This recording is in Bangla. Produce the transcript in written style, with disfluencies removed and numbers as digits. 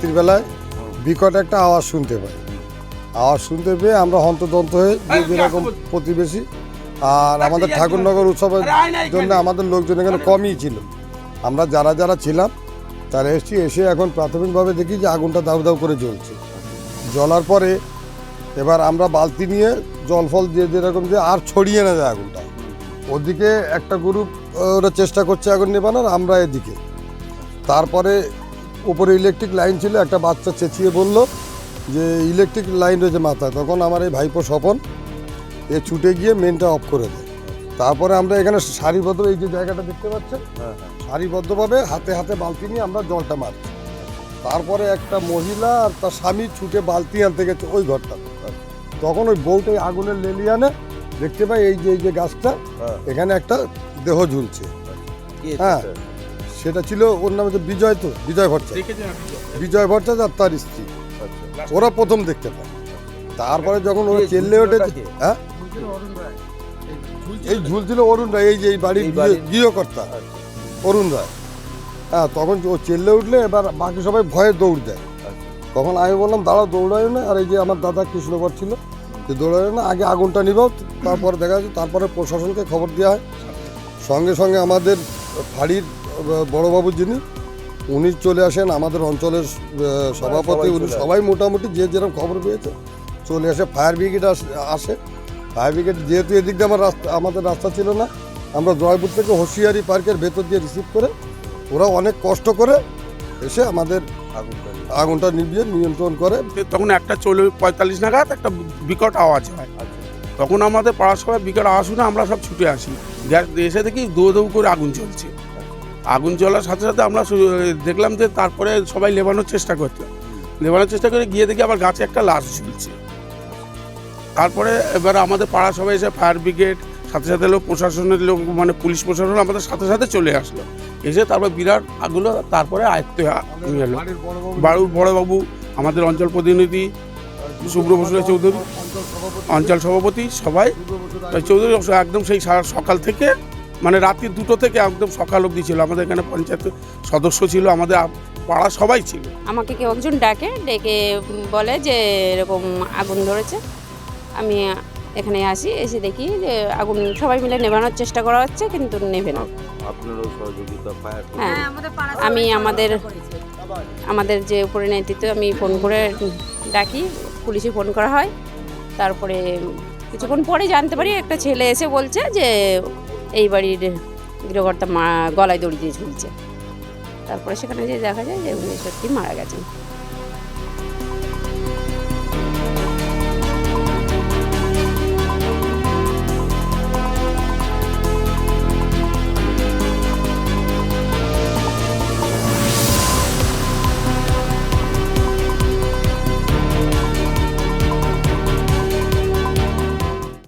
রাত্রির বেলায় বিকট একটা আওয়াজ শুনতে পাই। আওয়াজ শুনতে পেয়ে আমরা হন্তদন্ত হয়ে যেরকম প্রতিবেশী, আর আমাদের ঠাকুরনগর উৎসবের জন্য আমাদের লোকজন এখানে কমই ছিল। আমরা যারা যারা ছিলাম তারা এসে এখন প্রাথমিকভাবে দেখি যে আগুনটা দাউ দাউ করে জ্বলছে। জ্বলার পরে এবার আমরা বালতি নিয়ে জল ফল দিয়ে যেরকম যে আর ছড়িয়ে না যায় আগুনটা, ওদিকে একটা গ্রুপ ওরা চেষ্টা করছে আগুন নেবানোর, আমরা এদিকে। তারপরে উপরে ইলেকট্রিক লাইন ছিল, একটা বাচ্চা চেঁচিয়ে বলল যে ইলেকট্রিক লাইন রয়েছে মাথায়। তখন আমার এই ভাইপো স্বপন ছুটে গিয়ে মেনটা অফ করে দেয়। তারপরে আমরা এখানে সারিবদ্ধ, এই যে জায়গাটা দেখতে পাচ্ছেন, সারিবদ্ধভাবে হাতে হাতে বালতি নিয়ে আমরা জলটা মারছি। তারপরে একটা মহিলা আর তার স্বামী ছুটে বালতি আনতে গেছে ওই ঘরটা। তখন ওই বউটাই আগুনের লেলিয়ানে দেখতে পাই এই যে গাছটা, এখানে একটা দেহ ঝুলছে। হ্যাঁ, সেটা ছিল ওর নাম হচ্ছে বিজয় ভট্টাচার্য আর তার স্ত্রী। ওরা প্রথম দেখতে পায়। তারপরে যখন ওরা চেল্লে ওঠেছে, হ্যাঁ এই ঝুলছিল অরুণ রায়, এই যে এই বাড়ির গৃহকর্তা অরুণ রায়। হ্যাঁ, তখন ও চেল্লে উঠলে এবার বাকি সবাই ভয়ে দৌড় দেয়। তখন আমি বললাম দাঁড়াও, দৌড়ায় না। আর এই যে আমার দাদা কৃষ্ণকর ছিল, যে দৌড়ায় না, আগে আগুনটা নিবাও, তারপরে দেখা যাচ্ছে। তারপরে প্রশাসনকে খবর দেওয়া হয়। সঙ্গে সঙ্গে আমাদের ফাঁড়ির বড়বাবু যিনি, উনি চলে আসেন, আমাদের অঞ্চলের সভাপতি, উনি সবাই মোটামুটি যে যেরকম খবর পেয়েছে চলে আসে। ফায়ার ব্রিগেড আসে। ফায়ার ব্রিগেড যেহেতু এদিক দিয়ে আমাদের রাস্তা ছিল না, আমরা জয়পুর থেকে হোশিয়ারি পার্কের ভেতর দিয়ে রিসিভ করে ওরা অনেক কষ্ট করে এসে আমাদের আগুনটা নিয়ন্ত্রণ করে। তখন 1:45 নাগাদ একটা বিকট আওয়াজ হয়। তখন আমাদের পাড়ার সবাই বিকট আওয়াজ শুনে আমরা সব ছুটে আসি। এসে দেখি দৌ দৌ করে আগুন জ্বলছে। আগুন জ্বলার সাথে সাথে আমরা দেখলাম যে তারপরে সবাই লেবানোর চেষ্টা করে গিয়ে দেখি আবার গাছে একটা লাশ ঝুলছে। তারপরে এবার আমাদের পাড়া সবাই এসে ফায়ার ব্রিগেড, সাথে সাথে লোক প্রশাসনের লোক, মানে পুলিশ প্রশাসন আমাদের সাথে সাথে চলে আসলো। এসে তারপর বিরাট আগুলো তারপরে আয়ত্তে নিয়ে এলো। বাড়ুর বড়বাবু, আমাদের অঞ্চল প্রতিনিধি সুব্রত চৌধুরী, অঞ্চল সভাপতি, সবাই চৌধুরী একদম সেই সকাল থেকে, মানে রাত্রি 2টো থেকে একদম সকাল অবধি ছিল। আমাদের এখানে পঞ্চায়েত সদস্য ছিল, আমাদের পাড়া সবাই ছিল। আমাকে কেউ একজন ডেকে বলে যে এরকম আগুন ধরেছে। আমি এখানে আসি, এসে দেখি যে আগুন সবাই মিলে নেভানোর চেষ্টা করা হচ্ছে, কিন্তু নেভে না। হ্যাঁ, আমি আমাদের যে উপরে নেতৃত্ব, আমি ফোন করে ডাকি, পুলিশে ফোন করা হয়। তারপরে কিছুক্ষণ পরে জানতে পারি একটা ছেলে এসে বলছে যে এই বাড়ির গৃহকর্তা গলায় দড়ি দিয়ে ঝুলছে। তারপরে সেখানে যে দেখা যায় যে উনি সত্যি মারা গেছেন।